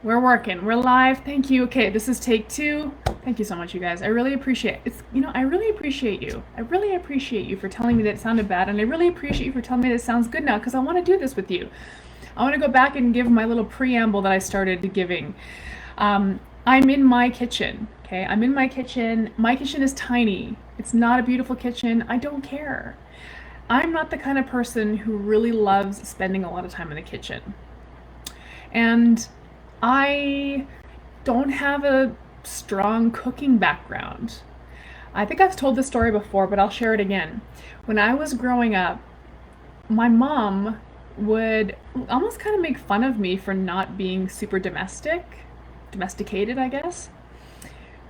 We're working. We're live. Thank you. Okay, this is take two. Thank you so much, you guys. I really appreciate it. I really appreciate you. I really appreciate you for telling me that it sounded bad, and I really appreciate you for telling me that it sounds good now because I want to do this with you. I want to go back and give my little preamble that I started giving. I'm in my kitchen. Okay, I'm in my kitchen. My kitchen is tiny. It's not a beautiful kitchen. I don't care. I'm not the kind of person who really loves spending a lot of time in the kitchen. And I don't have a strong cooking background. I think I've told this story before, but I'll share it again. When I was growing up, my mom would almost kind of make fun of me for not being super domesticated, I guess.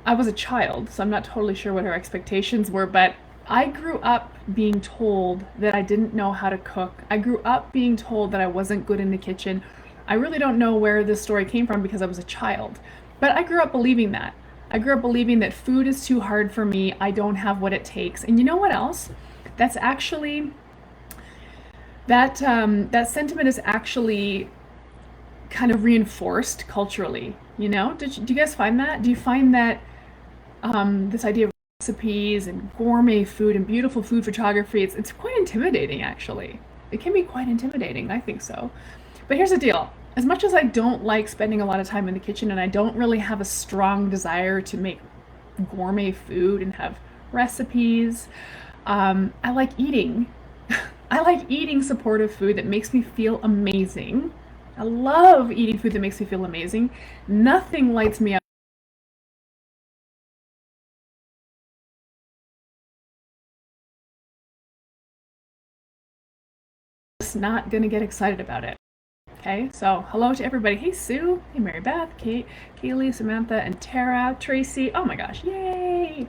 I was a child, so I'm not totally sure what her expectations were, but I grew up being told that I didn't know how to cook. I grew up being told that I wasn't good in the kitchen. I really don't know where this story came from because I was a child, but I grew up believing that. I grew up believing that food is too hard for me. I don't have what it takes. And you know what else? That's actually that sentiment is actually kind of reinforced culturally. Do you guys find that? Do you find that this idea of recipes and gourmet food and beautiful food photography, it's quite intimidating actually. It can be quite intimidating, I think so. But here's the deal. As much as I don't like spending a lot of time in the kitchen and I don't really have a strong desire to make gourmet food and have recipes, I like eating. I like eating supportive food that makes me feel amazing. I love eating food that makes me feel amazing. Nothing lights me up. Just not gonna get excited about it. Okay, so hello to everybody. Hey Sue, hey Mary Beth, Kate, Kaylee, Samantha, and Tara, Tracy. Oh my gosh, yay!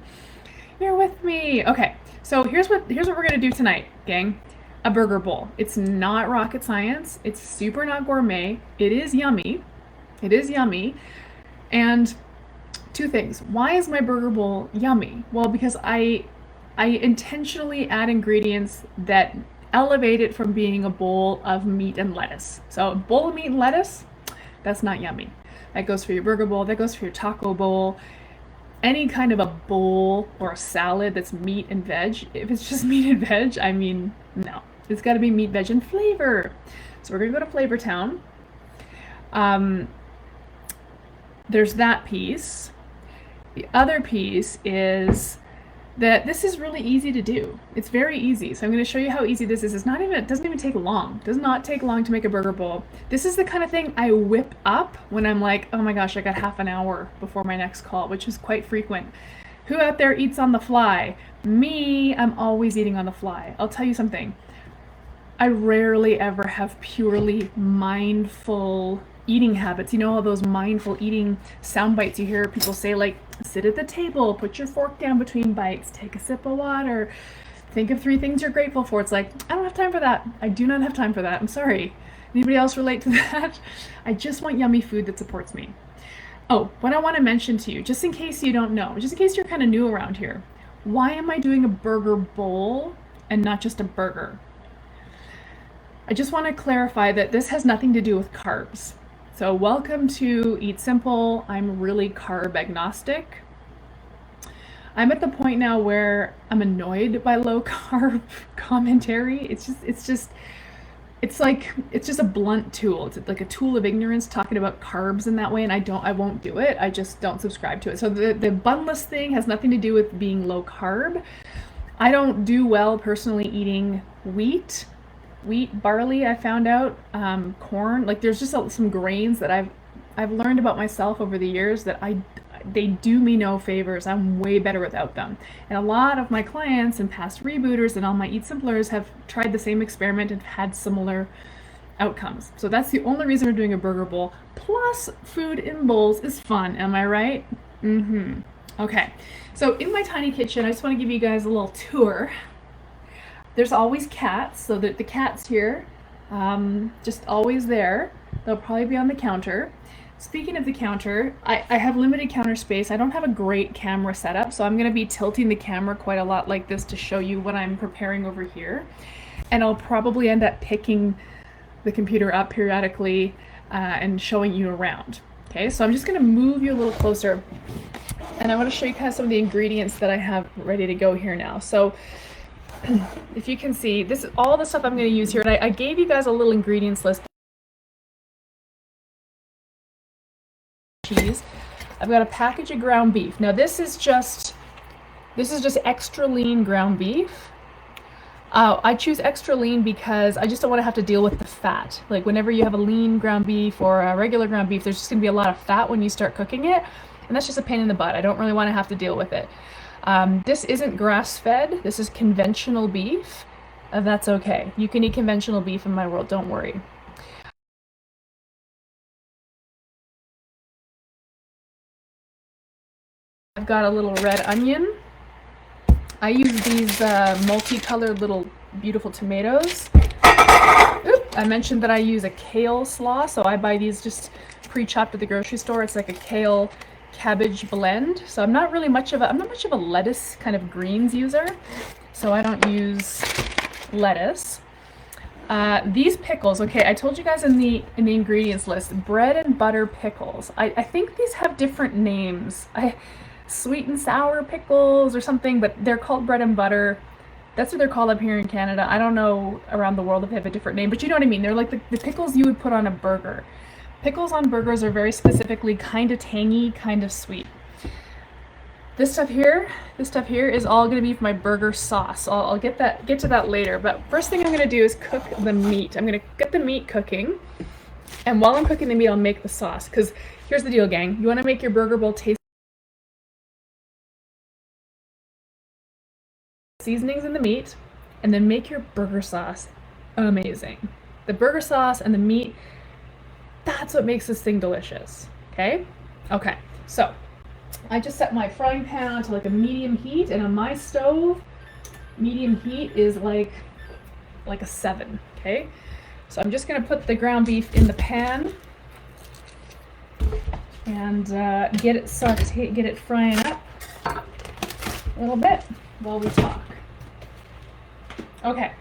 You're with me. Okay, so here's what we're gonna do tonight, gang. A burger bowl. It's not rocket science. It's super not gourmet. It is yummy. It is yummy. And two things. Why is my burger bowl yummy? Well, because I intentionally add ingredients that elevate it from being a bowl of meat and lettuce. So a bowl of meat and lettuce, that's not yummy. That goes for your burger bowl, that goes for your taco bowl. Any kind of a bowl or a salad that's meat and veg. If it's just meat and veg, I mean, no. It's got to be meat, veg, and flavor. So we're going to go to Flavor Town. There's that piece. The other piece is that this is really easy to do. It's very easy. So I'm going to show you how easy this is. It doesn't even take long. It does not take long to make a burger bowl. This is the kind of thing I whip up when I'm like, oh my gosh, I got half an hour before my next call, which is quite frequent. Who out there eats on the fly? Me, I'm always eating on the fly. I'll tell you something. I rarely ever have purely mindful eating habits. You know, all those mindful eating sound bites you hear people say, like, sit at the table, put your fork down between bites, take a sip of water, think of 3 things you're grateful for. It's like, I don't have time for that. I do not have time for that. I'm sorry. Anybody else relate to that? I just want yummy food that supports me. Oh, what I want to mention to you, just in case you don't know, just in case you're kind of new around here, why am I doing a burger bowl and not just a burger? I just want to clarify that this has nothing to do with carbs. So welcome to Eat Simple. I'm really carb agnostic. I'm at the point now where I'm annoyed by low carb commentary. It's just a blunt tool. It's like a tool of ignorance talking about carbs in that way, and I won't do it. I just don't subscribe to it. So the bunless thing has nothing to do with being low carb. I don't do well personally eating wheat, barley. I found out corn. Like there's just some grains that I've learned about myself over the years that they do me no favors. I'm way better without them. And a lot of my clients and past rebooters and all my Eat Simplers have tried the same experiment and had similar outcomes. So that's the only reason we're doing a burger bowl. Plus, food in bowls is fun. Am I right? Mm-hmm. Okay. So in my tiny kitchen, I just want to give you guys a little tour. There's always cats, so the cats here, just always there. They'll probably be on the counter. Speaking of the counter, I have limited counter space. I don't have a great camera setup, so I'm going to be tilting the camera quite a lot like this to show you what I'm preparing over here. And I'll probably end up picking the computer up periodically and showing you around. Okay, so I'm just gonna move you a little closer, and I want to show you kind of some of the ingredients that I have ready to go here now. So if you can see, this is all the stuff I'm going to use here, and I gave you guys a little ingredients list. Cheese. I've got a package of ground beef. Now this is just extra lean ground beef. I choose extra lean because I just don't want to have to deal with the fat. Like whenever you have a lean ground beef or a regular ground beef, there's just going to be a lot of fat when you start cooking it, and that's just a pain in the butt. I don't really want to have to deal with it. This isn't grass-fed. This is conventional beef. That's okay. You can eat conventional beef in my world, don't worry. I've got a little red onion. I use these multicolored little beautiful tomatoes. Oop, I mentioned that I use a kale slaw, so I buy these just pre-chopped at the grocery store. It's like a kale cabbage blend. So I'm not much of a lettuce kind of greens user, so I don't use lettuce. These pickles, okay, I told you guys in the ingredients list, bread and butter pickles. I think these have different names. Sweet and sour pickles or something, but they're called bread and butter. That's what they're called up here in Canada. I don't know around the world if they have a different name, but you know what I mean. They're like the pickles you would put on a burger. Pickles on burgers are very specifically kind of tangy, kind of sweet. This stuff here is all going to be for my burger sauce. I'll get to that later, but first thing I'm going to do is cook the meat. I'm going to get the meat cooking, and while I'm cooking the meat, I'll make the sauce, because here's the deal, gang. You want to make your Burger Bowl taste seasonings in the meat, and then make your burger sauce amazing. The burger sauce and the meat, that's what makes this thing delicious. Okay, so I just set my frying pan to like a medium heat, and on my stove, medium heat is like a 7. Okay, so I'm just gonna put the ground beef in the pan and get it frying up a little bit while we talk. Okay,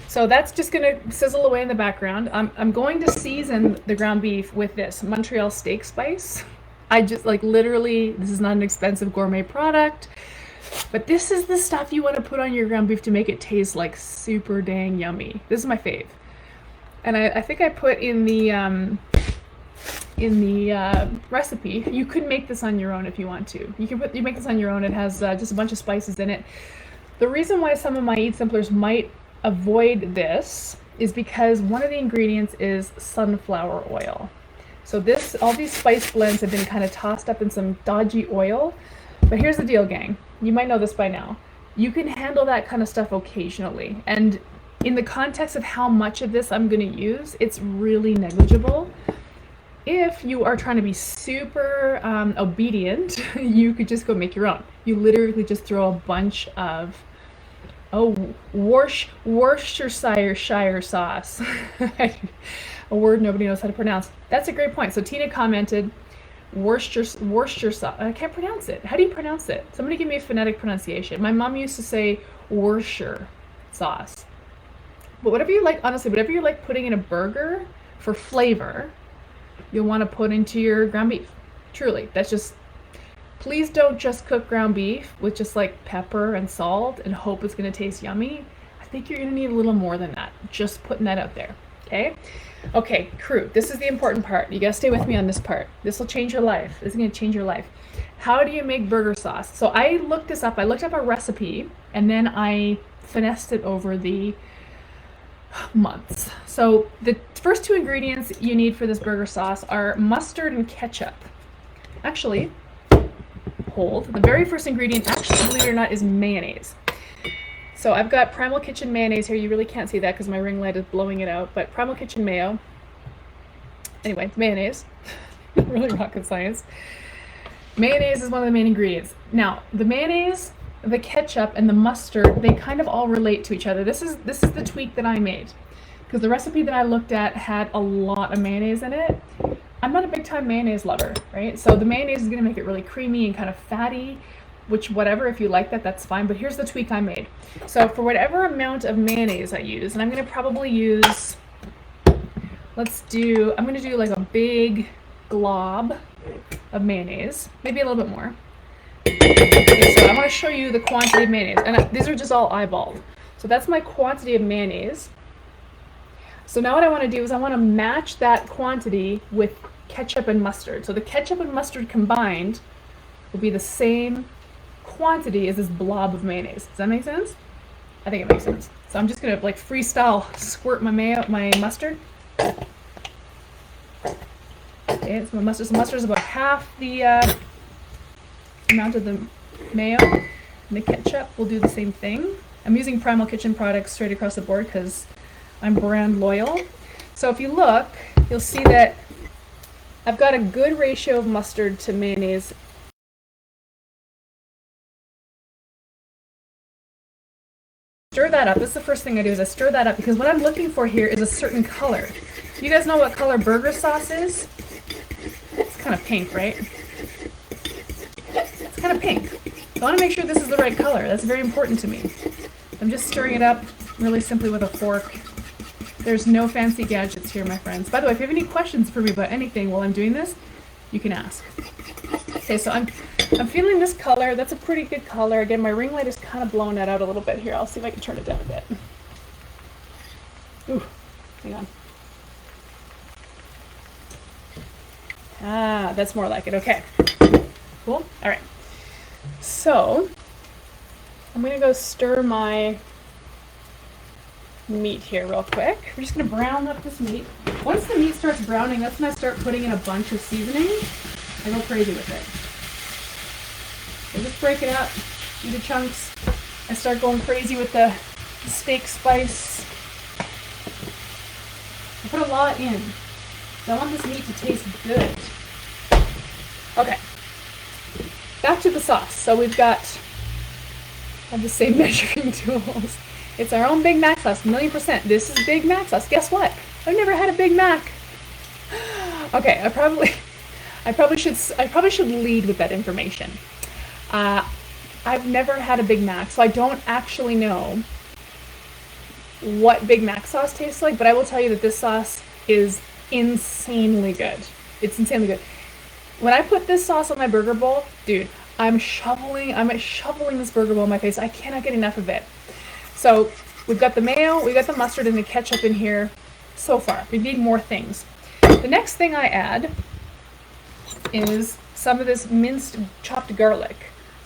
so that's just gonna sizzle away in the background. I'm going to season the ground beef with this Montreal steak spice. I just literally, this is not an expensive gourmet product, but this is the stuff you want to put on your ground beef to make it taste like super dang yummy. This is my fave, and I think I put in the recipe. You could make this on your own if you want to. You make this on your own. It has just a bunch of spices in it. The reason why some of my Eat Simplers might avoid this is because one of the ingredients is sunflower oil. So all these spice blends have been kind of tossed up in some dodgy oil. But here's the deal, gang. You might know this by now. You can handle that kind of stuff occasionally. And in the context of how much of this I'm going to use, it's really negligible. If you are trying to be super obedient, you could just go make your own. You literally just throw a bunch of Worcestershire sauce. A word nobody knows how to pronounce. That's a great point. So Tina commented, Worcestershire sauce. I can't pronounce it. How do you pronounce it? Somebody give me a phonetic pronunciation. My mom used to say Worcestershire sauce. But whatever you like, honestly, whatever you like putting in a burger for flavor, you'll want to put into your ground beef. Truly, that's just, please don't just cook ground beef with just like pepper and salt and hope it's going to taste yummy. I think you're going to need a little more than that. Just putting that out there. Okay, crew, this is the important part. You got to stay with me on this part. This will change your life. This is going to change your life. How do you make burger sauce? So I looked this up. I looked up a recipe, and then I finessed it over the months. So the first 2 ingredients you need for this burger sauce are mustard and ketchup. Actually, hold. The very first ingredient, actually, believe it or not, is mayonnaise. So I've got Primal Kitchen mayonnaise here. You really can't see that because my ring light is blowing it out, but Primal Kitchen mayo. Anyway, mayonnaise. Really rocket science. Mayonnaise is one of the main ingredients. Now, the mayonnaise, the ketchup, and the mustard, they kind of all relate to each other. This is the tweak that I made, because the recipe that I looked at had a lot of mayonnaise in it. I'm not a big time mayonnaise lover, right? So the mayonnaise is going to make it really creamy and kind of fatty, which whatever, if you like that, that's fine. But here's the tweak I made. So for whatever amount of mayonnaise I use, and I'm going to probably use, I'm going to do like a big glob of mayonnaise, maybe a little bit more. Okay, so I want to show you the quantity of mayonnaise, and these are just all eyeballed. So that's my quantity of mayonnaise. So now what I want to do is I want to match that quantity with ketchup and mustard. So the ketchup and mustard combined will be the same quantity as this blob of mayonnaise. Does that make sense? I think it makes sense. So I'm just gonna like freestyle squirt my mustard. Okay, so mustard is about half the amount of the mayo, and the ketchup will do the same thing. I'm using Primal Kitchen products straight across the board because I'm brand loyal. So if you look, you'll see that I've got a good ratio of mustard to mayonnaise. Stir that up. This is the first thing I do is I stir that up because what I'm looking for here is a certain color. You guys know what color burger sauce is? It's kind of pink, right? It's kind of pink. So I want to make sure this is the right color. That's very important to me. I'm just stirring it up really simply with a fork. There's no fancy gadgets here, my friends. By the way, if you have any questions for me about anything while I'm doing this, you can ask. Okay, so I'm feeling this color. That's a pretty good color. Again, my ring light is kind of blowing that out a little bit here. I'll see if I can turn it down a bit. Ooh, hang on. Ah, that's more like it. Okay, cool. All right. So I'm gonna go stir my meat here real quick. We're just gonna brown up this meat. Once the meat starts browning, that's when I start putting in a bunch of seasoning. I go crazy with it. So just break it up into chunks. I start going crazy with the steak spice. I put a lot in. I want this meat to taste good. Okay. Back to the sauce. So we've got, I have the same measuring tools. It's our own Big Mac sauce, 1,000,000%. This is Big Mac sauce. Guess what? I've never had a Big Mac. Okay, I probably should lead with that information. I've never had a Big Mac, so I don't actually know what Big Mac sauce tastes like, but I will tell you that this sauce is insanely good. It's insanely good. When I put this sauce on my burger bowl, dude, I'm shoveling this burger bowl in my face. I cannot get enough of it. So we've got the mayo, we've got the mustard and the ketchup in here so far. We need more things. The next thing I add is some of this minced chopped garlic.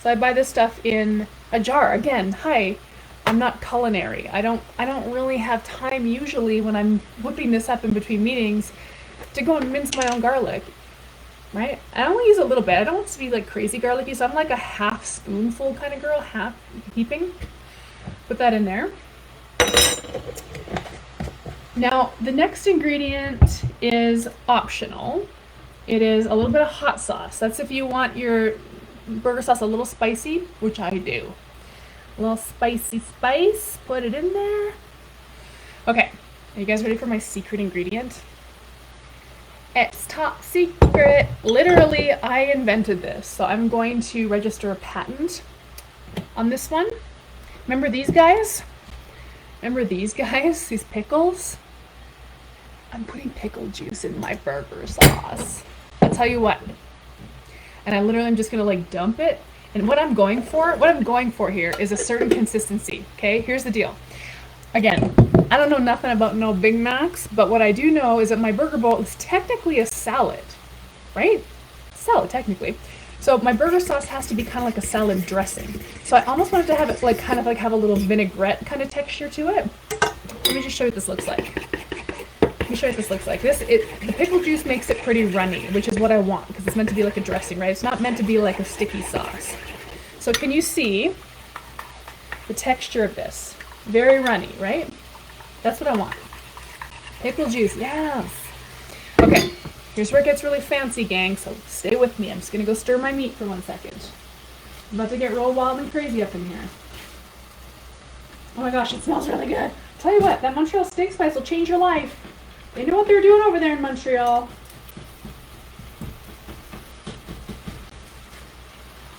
So I buy this stuff in a jar. Again, hi, I'm not culinary. I don't really have time usually when I'm whipping this up in between meetings to go and mince my own garlic, right? I only use a little bit. I don't want to be like crazy garlicky, so I'm like a half spoonful kind of girl, half heaping. Put that in there. Now, the next ingredient is optional. It is a little bit of hot sauce. That's if you want your burger sauce a little spicy, which I do. A little spicy spice, put it in there. Okay, are you guys ready for my secret ingredient? It's top secret. Literally, I invented this. So I'm going to register a patent on this one. Remember these guys? Remember these guys? These pickles? I'm putting pickle juice in my burger sauce. I'll tell you what. And I literally am just gonna like dump it. And what I'm going for here is a certain consistency. Okay, here's the deal. Again, I don't know nothing about no Big Macs, but what I do know is that my burger bowl is technically a salad, right? Salad, technically. So my burger sauce has to be kind of like a salad dressing. So I almost wanted to have it like kind of like have a little vinaigrette kind of texture to it. Let me just show you what this looks like. Let me show you what this looks like. The pickle juice makes it pretty runny, which is what I want because it's meant to be like a dressing, right? It's not meant to be like a sticky sauce. So can you see the texture of this? Very runny, right? That's what I want. Pickle juice, yes. Okay, here's where it gets really fancy, gang, so stay with me. I'm just gonna go stir my meat for 1 second. I'm about to get real wild and crazy up in here. Oh my gosh, it smells really good. Tell you what, that Montreal steak spice will change your life. They know what they're doing over there in Montreal.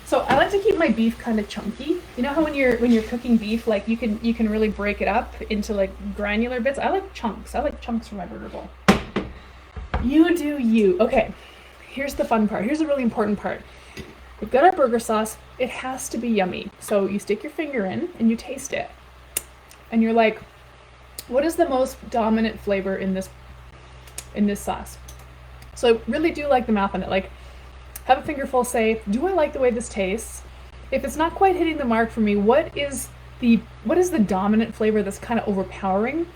So I like to keep my beef kind of chunky. You know how when you're cooking beef, like you can really break it up into like granular bits. I like chunks. I like chunks for my burger bowl. You do you. Okay, here's the fun part. Here's the really important part. We've got our burger sauce. It has to be yummy. So you stick your finger in and you taste it. And you're like, what is the most dominant flavor in this sauce? So I really do like the math on it. Like, have a fingerful, say, do I like the way this tastes? If it's not quite hitting the mark for me, what is the dominant flavor that's kind of overpowering?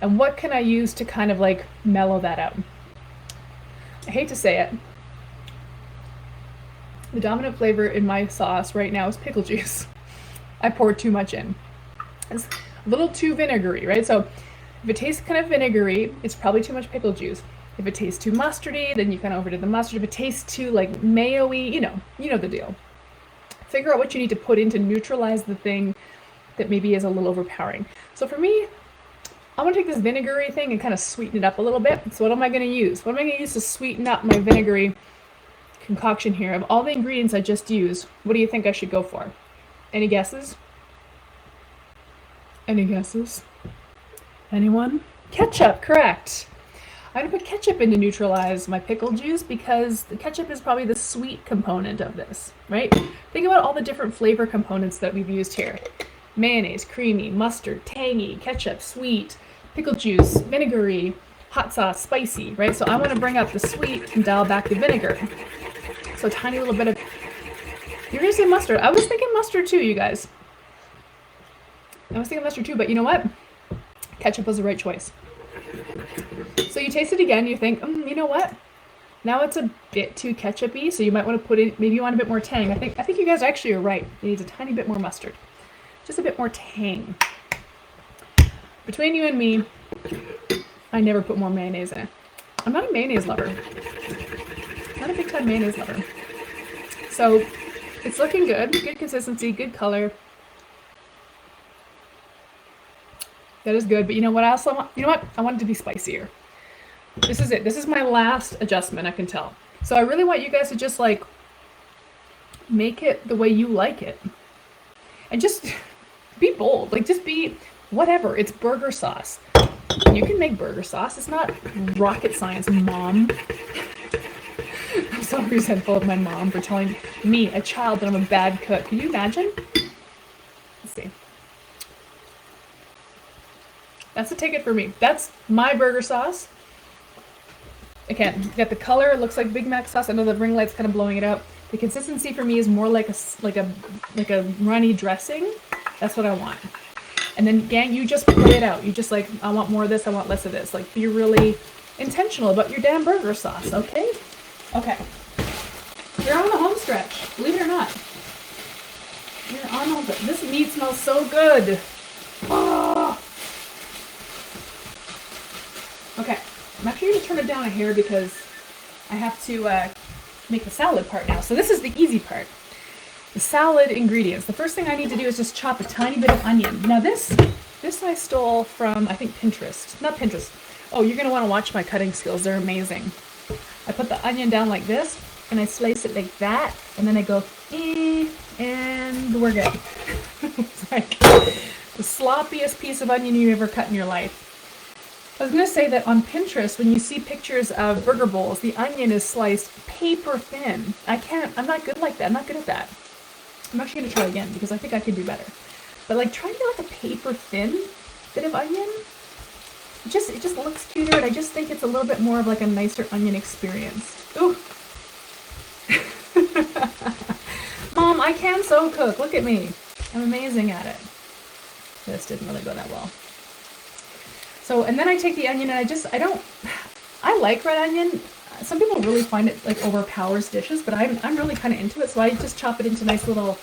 And what can I use to kind of like mellow that out? I hate to say it. The dominant flavor in my sauce right now is pickle juice. I poured too much in. It's a little too vinegary, right? So if it tastes kind of vinegary, it's probably too much pickle juice. If it tastes too mustardy, then you kind of overdid the mustard. If it tastes too like mayo-y, you know the deal. Figure out what you need to put in to neutralize the thing that maybe is a little overpowering. So for me, I'm gonna take this vinegary thing and kind of sweeten it up a little bit. So what am I gonna use? What am I gonna use to sweeten up my vinegary concoction here? Of all the ingredients I just used, what do you think I should go for? Any guesses? Any guesses? Anyone? Ketchup, correct. I'm gonna put ketchup in to neutralize my pickle juice because the ketchup is probably the sweet component of this, right? Think about all the different flavor components that we've used here. Mayonnaise, creamy, mustard, tangy, ketchup, sweet, pickle juice, vinegary, hot sauce, spicy, right? So I want to bring up the sweet and dial back the vinegar. So a tiny little bit of, you're gonna say mustard. I was thinking mustard too, you guys. I was thinking mustard too, but you know what? Ketchup was the right choice. So you taste it again, you think, you know what? Now it's a bit too ketchup-y, so you might want to put in, maybe you want a bit more tang. I think you guys actually are right. It needs a tiny bit more mustard. Just a bit more tang. Between you and me, I never put more mayonnaise in it. I'm not a mayonnaise lover. Not a big time mayonnaise lover. So it's looking good. Good consistency, good color. That is good, but you know what I also want? You know what? I want it to be spicier. This is it. This is my last adjustment, I can tell. So I really want you guys to just like make it the way you like it. And just be bold. Like just be whatever. It's burger sauce. You can make burger sauce. It's not rocket science, Mom. I'm so resentful of my mom for telling me, a child, that I'm a bad cook. Can you imagine? Let's see. That's a ticket for me. That's my burger sauce. Again, you got the color. It looks like Big Mac sauce. I know the ring light's kind of blowing it out. The consistency for me is more like a runny dressing. That's what I want. And then, gang, you just play it out. You just like, I want more of this. I want less of this. Like, be really intentional about your damn burger sauce. Okay? Okay. You're on the home stretch. Believe it or not. You're on the home stretch. This meat smells so good. Oh. Okay, I'm actually going to turn it down a hair because I have to make the salad part now. So this is the easy part. The salad ingredients. The first thing I need to do is just chop a tiny bit of onion. Now this I stole from, I think, Pinterest. Not Pinterest. Oh, you're going to want to watch my cutting skills. They're amazing. I put the onion down like this, and I slice it like that, and then I go, and we're good. It's like the sloppiest piece of onion you ever cut in your life. I was going to say that on Pinterest, when you see pictures of burger bowls, the onion is sliced paper thin. I'm not good like that. I'm not good at that. I'm actually going to try again because I think I can do better. But like, try to get like a paper thin bit of onion. It just looks cuter, and I just think it's a little bit more of like a nicer onion experience. Ooh. Mom, I can so cook. Look at me. I'm amazing at it. This didn't really go that well. So, and then I take the onion and I like red onion. Some people really find it like overpowers dishes, but I'm really kind of into it. So I just chop it into nice little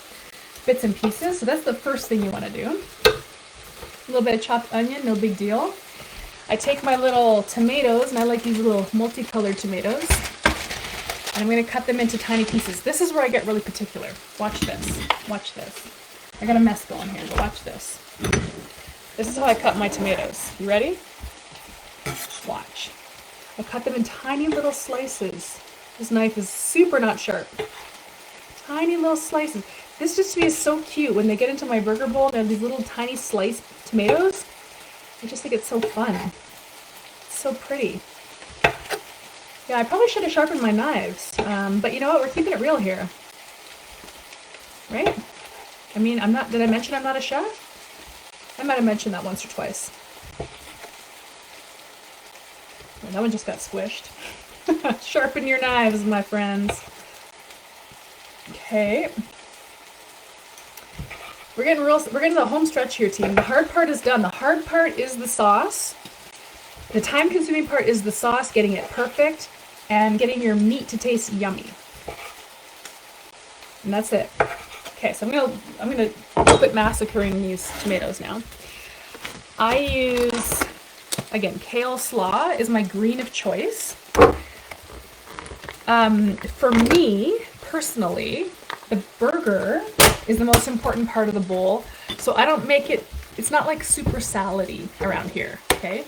bits and pieces. So that's the first thing you want to do. A little bit of chopped onion, no big deal. I take my little tomatoes, and I like these little multicolored tomatoes, and I'm going to cut them into tiny pieces. This is where I get really particular. Watch this. Watch this. I got a mess going here, but watch this. This is how I cut my tomatoes. You ready? Watch. I cut them in tiny little slices. This knife is super not sharp. Tiny little slices. This just to me is so cute. When they get into my burger bowl, they have these little tiny sliced tomatoes. I just think it's so fun. It's so pretty. Yeah, I probably should have sharpened my knives, but you know what? We're keeping it real here, right? I mean, did I mention I'm not a chef? I might have mentioned that once or twice. Yeah, that one just got squished. Sharpen your knives, my friends. Okay. We're getting to the home stretch here, team. The hard part is done. The hard part is the sauce. The time-consuming part is the sauce, getting it perfect, and getting your meat to taste yummy. And that's it. Okay, so I'm gonna quit massacring these tomatoes now. I use, again, kale slaw is my green of choice. For me, personally, the burger is the most important part of the bowl. So I don't make it, it's not like super salady around here, okay?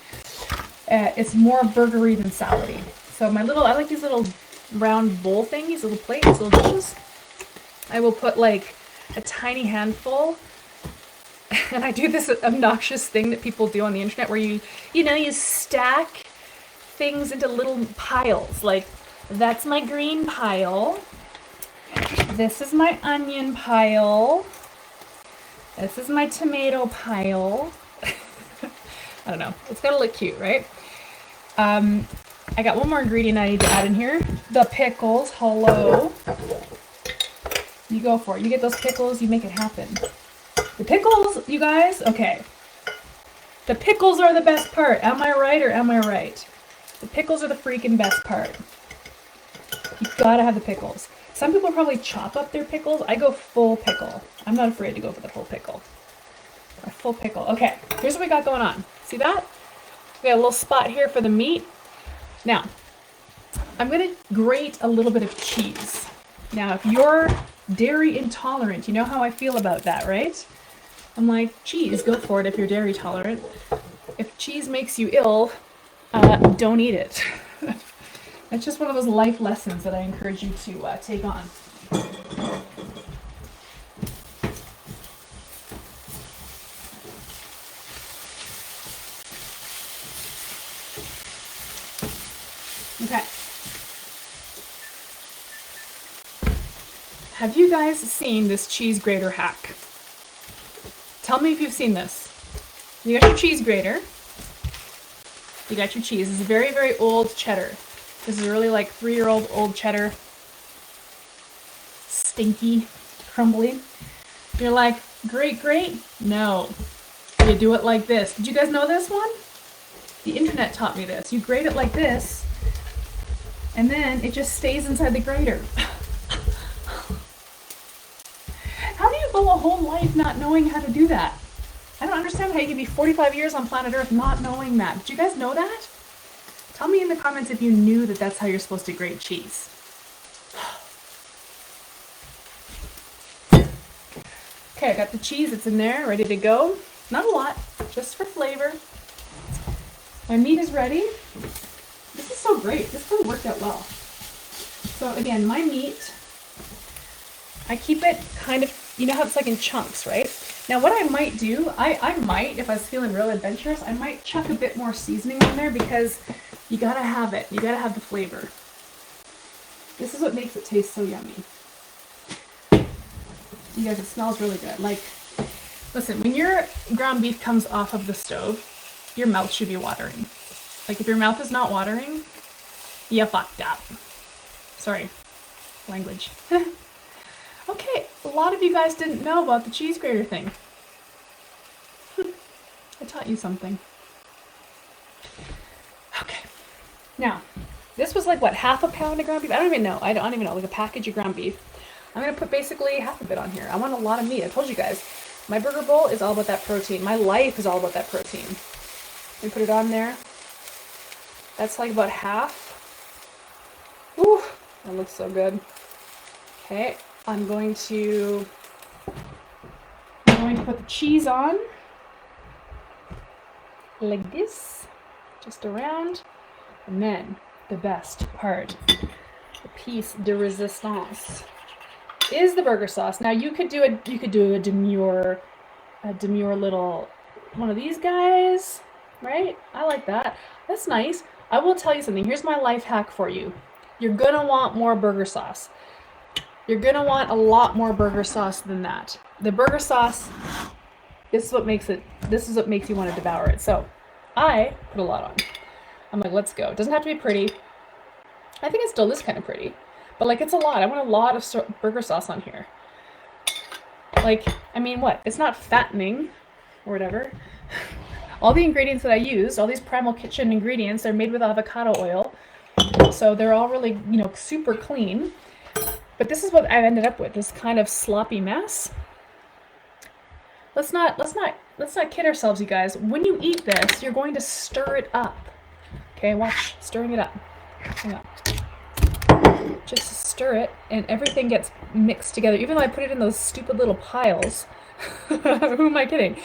It's more burgery than salady. So I like these little round bowl things, little plates, little dishes. I will put like a tiny handful, and I do this obnoxious thing that people do on the internet where you stack things into little piles. Like, that's my green pile. This is my onion pile. This is my tomato pile. I don't know. It's gotta look cute, right? I got one more ingredient I need to add in here. The pickles. Hello. You go for it. You get those pickles, you make it happen. The pickles, you guys, okay. The pickles are the best part. Am I right or am I right? The pickles are the freaking best part. You gotta have the pickles. Some people probably chop up their pickles. I go full pickle. I'm not afraid to go for the full pickle. A full pickle. Okay, here's what we got going on. See that? We got a little spot here for the meat. Now, I'm gonna grate a little bit of cheese. Now, if you're dairy intolerant, you know how I feel about that, right? I'm like, cheese, go for it if you're dairy tolerant. If cheese makes you ill, don't eat it. It's just one of those life lessons that I encourage you to take on. Okay. Have you guys seen this cheese grater hack? Tell me if you've seen this. You got your cheese grater. You got your cheese. This is very, very old cheddar. This is really like 3-year-old old cheddar. Stinky, crumbly. You're like, great. No. You do it like this. Did you guys know this one? The internet taught me this. You grate it like this, and then it just stays inside the grater. How do you go a whole life not knowing how to do that? I don't understand how you can be 45 years on planet Earth not knowing that. Did you guys know that? Tell me in the comments if you knew that that's how you're supposed to grate cheese. Okay, I got the cheese. It's in there, ready to go. Not a lot, just for flavor. My meat is ready. This is so great. This really worked out well. So again, my meat, I keep it kind of, you know how it's like in chunks, right? Now what I might do, I might, if I was feeling real adventurous, I might chuck a bit more seasoning on there because you gotta have it. You gotta have the flavor. This is what makes it taste so yummy. You guys, it smells really good. Like, listen, when your ground beef comes off of the stove, your mouth should be watering. Like, if your mouth is not watering, you fucked up. Sorry, language. Okay, a lot of you guys didn't know about the cheese grater thing. I taught you something. Okay, now, this was like, what, half a pound of ground beef? I don't even know, like a package of ground beef. I'm gonna put basically half of it on here. I want a lot of meat. I told you guys, my burger bowl is all about that protein. My life is all about that protein. Let me put it on there. That's like about half. Ooh, that looks so good. Okay, I'm going to put the cheese on. Like this. Just around. And then, the best part. The piece de resistance is the burger sauce. Now you could do a demure little one of these guys, right? I like that. That's nice. I will tell you something. Here's my life hack for you. You're gonna want more burger sauce. You're gonna want a lot more burger sauce than that. The burger sauce, this is what makes you want to devour it. So I put a lot on. I'm like, let's go. It doesn't have to be pretty. I think it still is kind of pretty, but like it's a lot. I want a lot of burger sauce on here. Like, I mean, what? It's not fattening or whatever. All the ingredients that I use, all these Primal Kitchen ingredients, they're made with avocado oil. So they're all really, super clean. But this is what I've ended up with, this kind of sloppy mess. Let's not kid ourselves, you guys. When you eat this, you're going to stir it up. Okay, watch, stirring it up. Hang on. Just stir it, and everything gets mixed together. Even though I put it in those stupid little piles. Who am I kidding?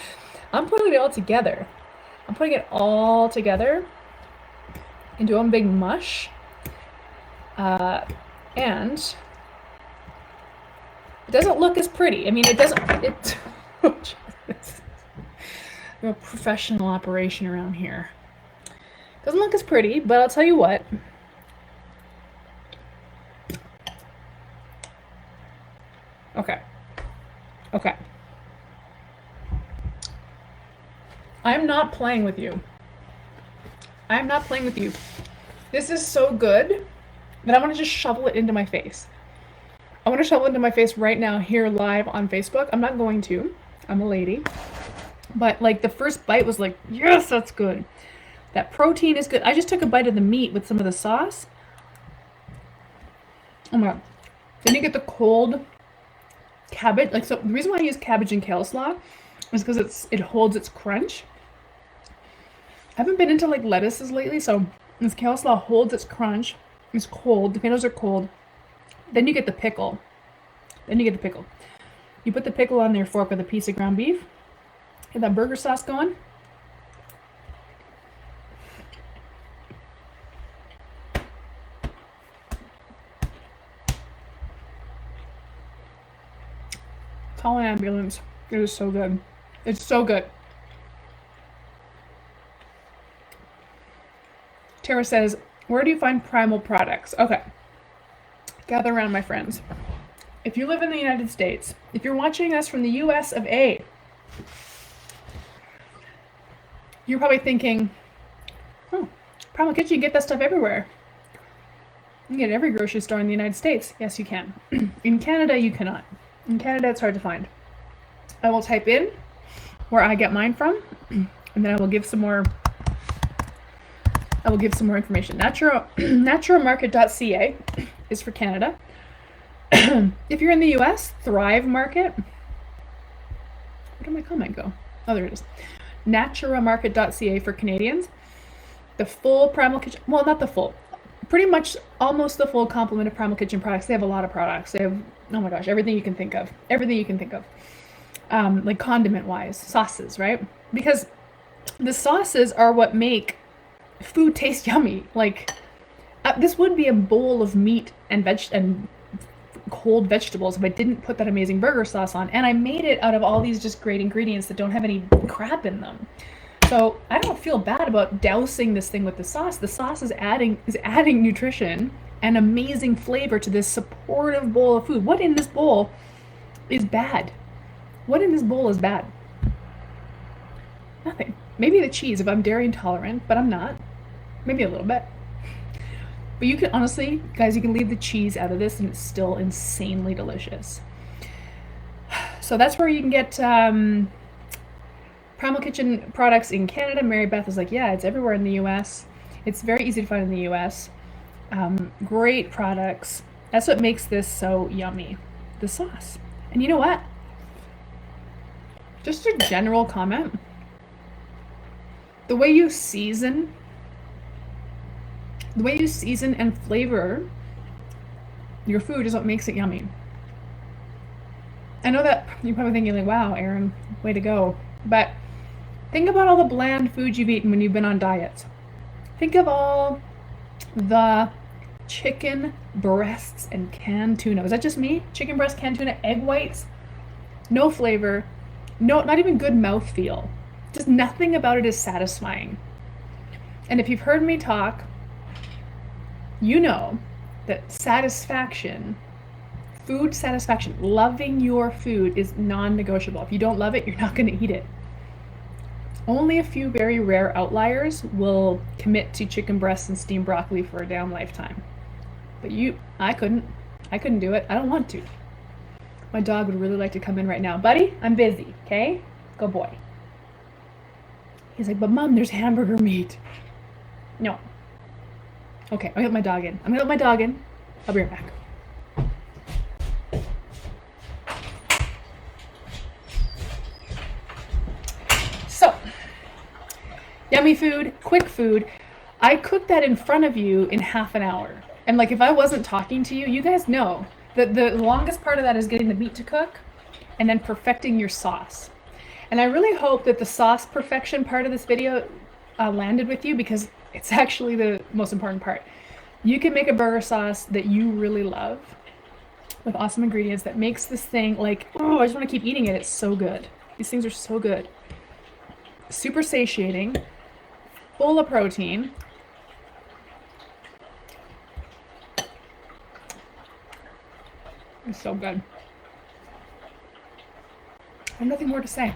I'm putting it all together. I'm putting it all together into one big mush. And it doesn't look as pretty. I mean, it doesn't, a professional operation around here. Doesn't look as pretty, but I'll tell you what. Okay. I'm not playing with you. This is so good that I want to just shovel it into my face. I want to shovel it into my face right now here live on Facebook. I'm not going to. I'm a lady. But like the first bite was like, yes, that's good. That protein is good. I just took a bite of the meat with some of the sauce. Oh my God. Then you get the cold cabbage. Like, so the reason why I use cabbage and kale slaw is because it holds its crunch. I haven't been into like lettuces lately, so this kale slaw holds its crunch. It's cold. The tomatoes are cold. Then you get the pickle. You put the pickle on your fork with a piece of ground beef. Get that burger sauce going. Call an ambulance. It is so good. It's so good. Tara says, where do you find Primal products? Okay. Gather around, my friends. If you live in the United States, if you're watching us from the US of A, you're probably thinking, oh, Primal Kitchen, you can get that stuff everywhere. You can get it every grocery store in the United States. Yes, you can. In Canada, you cannot. In Canada, it's hard to find. I will type in where I get mine from, and then I will give some more information. Naturalmarket.ca is for Canada. If you're in the US, Thrive Market. Where did my comment go? Oh, there it is. Naturalmarket.ca for Canadians. The full Primal Kitchen, well, not the full, pretty much almost the full complement of Primal Kitchen products. They have a lot of products. They have, oh my gosh, everything you can think of. Like condiment-wise, sauces, right? Because the sauces are what make food taste yummy. Like, this would be a bowl of meat and cold vegetables if I didn't put that amazing burger sauce on, and I made it out of all these just great ingredients that don't have any crap in them. So I don't feel bad about dousing this thing with the sauce. The sauce is adding nutrition and amazing flavor to this supportive bowl of food. What in this bowl is bad? Nothing. Maybe the cheese if I'm dairy intolerant, but I'm not. Maybe a little bit. But you can honestly, guys, you can leave the cheese out of this and it's still insanely delicious. So that's where you can get Primal Kitchen products in Canada. Mary Beth is like, yeah, it's everywhere in the US. It's very easy to find in the US. Great products. That's what makes this so yummy. The sauce. And you know what? Just a general comment. The way you season and flavor your food is what makes it yummy. I know that you're probably thinking like, wow, Erin, way to go. But think about all the bland foods you've eaten when you've been on diets. Think of all the chicken breasts and canned tuna. Was that just me? Chicken breast, canned tuna, egg whites, no flavor, not even good mouthfeel. Just nothing about it is satisfying. And if you've heard me talk you know that food satisfaction, loving your food is non-negotiable. If you don't love it, you're not going to eat it. Only a few very rare outliers will commit to chicken breasts and steamed broccoli for a damn lifetime. But I couldn't. I couldn't do it. I don't want to. My dog would really like to come in right now. Buddy, I'm busy, okay? Go boy. He's like, but Mom, there's hamburger meat. No. Okay, I'll let my dog in. I'll be right back. So, yummy food, quick food. I cooked that in front of you in half an hour. And like if I wasn't talking to you, you guys know that the longest part of that is getting the meat to cook and then perfecting your sauce. And I really hope that the sauce perfection part of this video landed with you, because it's actually the most important part. You can make a burger sauce that you really love with awesome ingredients that makes this thing like, oh, I just want to keep eating it. It's so good. These things are so good. Super satiating, full of protein. It's so good. I have nothing more to say.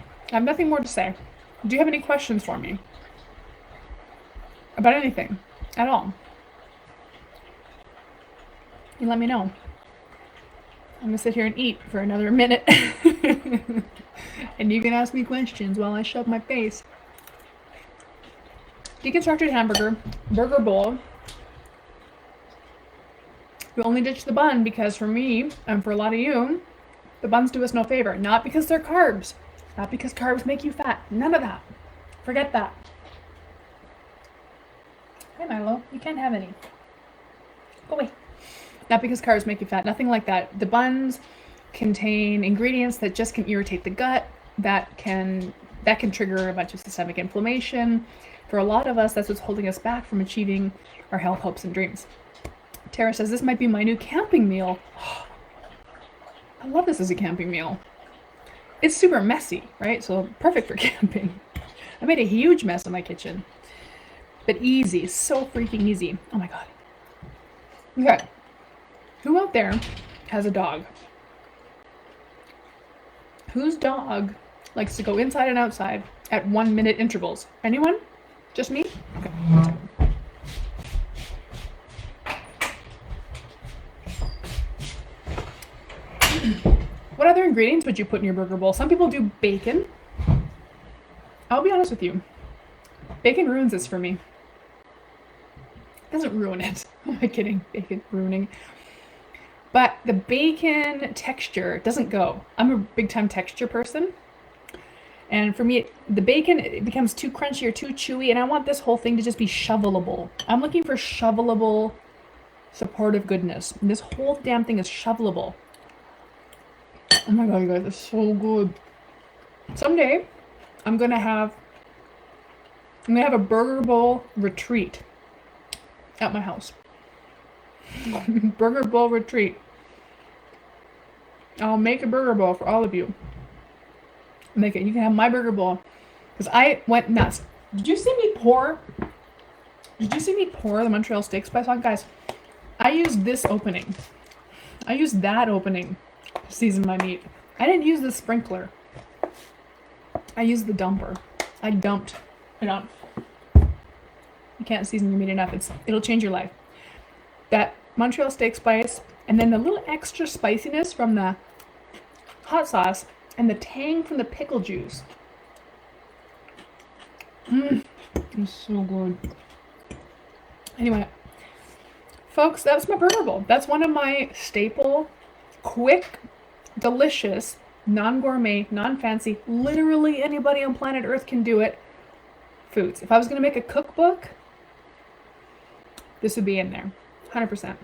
Do you have any questions for me? About anything at all? You let me know. I'm gonna sit here and eat for another minute. And you can ask me questions while I shove my face. Deconstructed hamburger, Burger Bowl. We only ditch the bun because for me, and for a lot of you, the buns do us no favor. Not because they're carbs. Not because carbs make you fat. None of that. Forget that. Hey Milo, you can't have any. Go away. Not because carbs make you fat. Nothing like that. The buns contain ingredients that just can irritate the gut. That can trigger a bunch of systemic inflammation. For a lot of us, that's what's holding us back from achieving our health, hopes, and dreams. Tara says, this might be my new camping meal. I love this as a camping meal. It's super messy, right? So perfect for camping. I made a huge mess in my kitchen. But easy, so freaking easy. Oh my God. Okay. Who out there has a dog? Whose dog likes to go inside and outside at 1 minute intervals? Anyone? Just me? Okay. What other ingredients would you put in your burger bowl? Some people do bacon. I'll be honest with you. Bacon ruins this for me. It doesn't ruin it. Am I kidding? Bacon ruining. But the bacon texture doesn't go. I'm a big time texture person. And for me, the bacon, it becomes too crunchy or too chewy. And I want this whole thing to just be shovelable. I'm looking for shovelable, supportive goodness. And this whole damn thing is shovelable. Oh my God, you guys, it's so good. Someday, I'm gonna have a burger bowl retreat at my house. Burger bowl retreat. I'll make a burger bowl for all of you. Make it. You can have my burger bowl. Because I went nuts. Did you see me pour the Montreal steak spice on? Guys, I used this opening. I used that opening to season my meat. I didn't use the sprinkler. I used the dumper. I dumped it on. You can't season your meat enough. It'll change your life. That Montreal steak spice, and then the little extra spiciness from the hot sauce, and the tang from the pickle juice. It's so good. Anyway, folks, that's my burger bowl. That's one of my staple, quick, delicious, non-gourmet, non-fancy, literally anybody on planet Earth can do it, foods. If I was going to make a cookbook, this would be in there, 100%.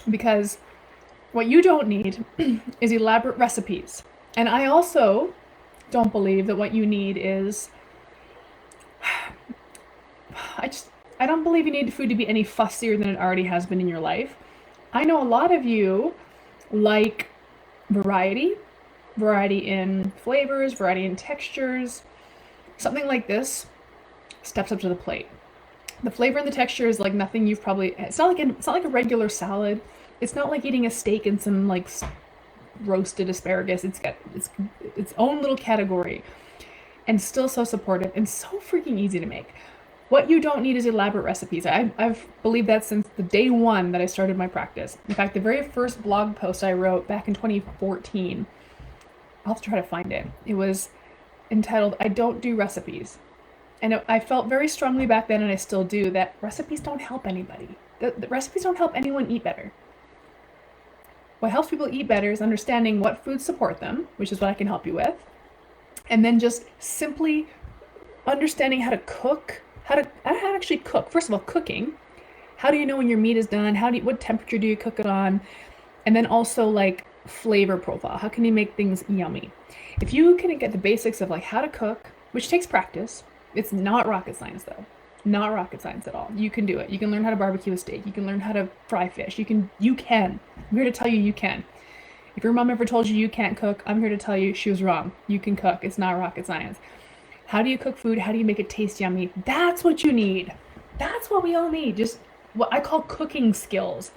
Because what you don't need is elaborate recipes. And I also don't believe that what you need is, I don't believe you need food to be any fussier than it already has been in your life. I know a lot of you like variety in flavors, variety in textures. Something like this steps up to the plate. The flavor and the texture is like nothing you've probably, it's not like a regular salad. It's not like eating a steak and some like roasted asparagus. It's got its own little category, and still so supportive and so freaking easy to make. What you don't need is elaborate recipes. I've believed that since the day one that I started my practice. In fact, the very first blog post I wrote back in 2014, I'll have to try to find it. It was entitled, I Don't Do Recipes. And I felt very strongly back then, and I still do, that recipes don't help anybody. The recipes don't help anyone eat better. What helps people eat better is understanding what foods support them, which is what I can help you with. And then just simply understanding how to cook, how to actually cook. First of all, cooking. How do you know when your meat is done? What temperature do you cook it on? And then also like flavor profile. How can you make things yummy? If you can get the basics of like how to cook, which takes practice, it's not rocket science though. Not rocket science at all. You can do it. You can learn how to barbecue a steak. You can learn how to fry fish. You can. I'm here to tell you you can. If your mom ever told you you can't cook, I'm here to tell you she was wrong. You can cook. It's not rocket science. How do you cook food? How do you make it taste yummy? That's what you need. That's what we all need. Just what I call cooking skills.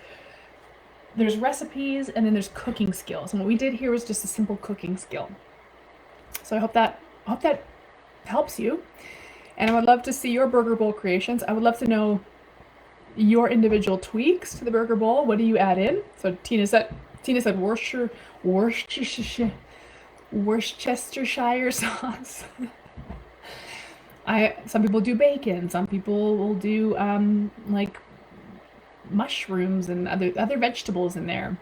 There's recipes and then there's cooking skills. And what we did here was just a simple cooking skill. So I hope that helps you. And I would love to see your Burger Bowl creations. I would love to know your individual tweaks to the Burger Bowl. What do you add in? So Tina said Worcestershire sauce. Some people do bacon. Some people will do like mushrooms and other vegetables in there.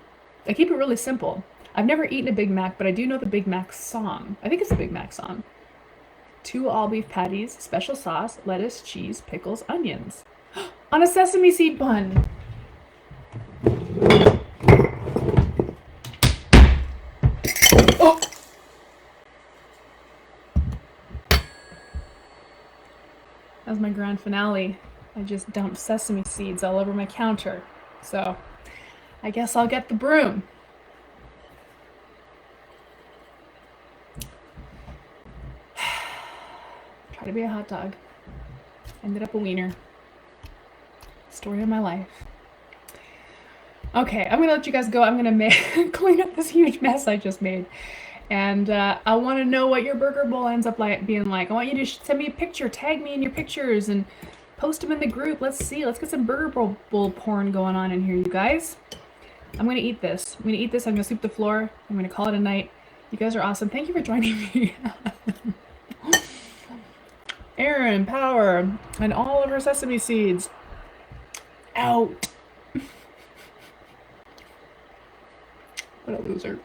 I keep it really simple. I've never eaten a Big Mac, but I do know the Big Mac song. I think it's the Big Mac song. 2 all-beef patties, special sauce, lettuce, cheese, pickles, onions. On a sesame seed bun. Oh! That was my grand finale. I just dumped sesame seeds all over my counter. So, I guess I'll get the broom. Try to be a hot dog. Ended up a wiener. Story of my life. Okay, I'm gonna let you guys go. I'm gonna clean up this huge mess I just made. And I want to know what your Burger Bowl ends up being like. I want you to send me a picture, tag me in your pictures, and post them in the group. Let's see. Let's get some Burger Bowl porn going on in here, you guys. I'm gonna eat this. I'm gonna sweep the floor. I'm gonna call it a night. You guys are awesome. Thank you for joining me. Erin, Power, and all of her sesame seeds. Out. What a loser.